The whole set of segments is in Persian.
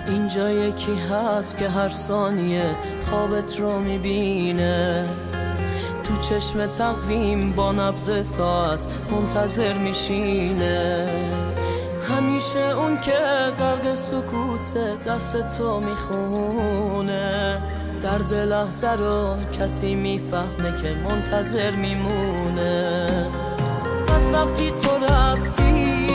اینجا یکی هست که هر ثانیه خوابت رو میبینه، تو چشم تقویم با نبض ساعت منتظر میشینه. همیشه اون که غرق سکوت دست تو میخونه، درد لحظه رو کسی میفهمه که منتظر میمونه. پس وقتی تو رفتی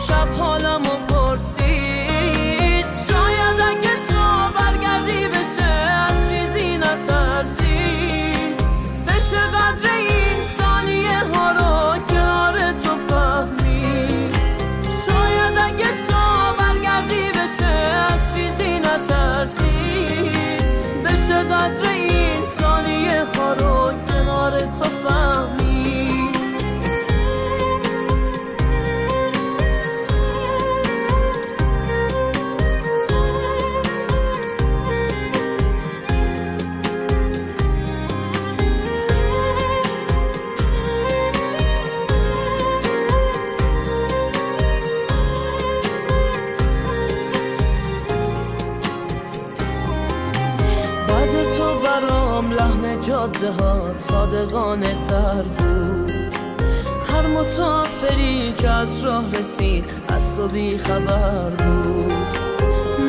شب حالمو پرسید، شاید اگه تو برگردی بشه از چیزی نترسید، بشه قدر این ثانیه ها رو کنار تو فهمید. شاید اگه تو برگردی بشه از چیزی نترسید، بشه قدر این ثانیه ها رو کنار تو فهمید. لحن جاده ها صادقانه تر بود، هر مسافری که از راه رسید از تو بی خبر بود.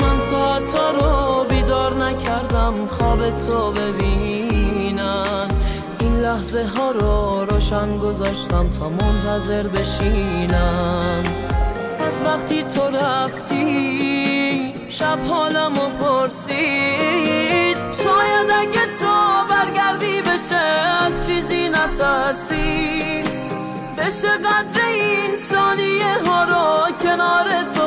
من ساعتا رو بیدار نکردم خواب تو ببینم، این لحظه ها رو روشن گذاشتم تا منتظر بشینم. پس وقتی تو رفتی شب حالمو پرسید، شاید اگه تو برگردی بشه از چیزی نترسید، بشه قدر این ثانیه ها رو کنار تو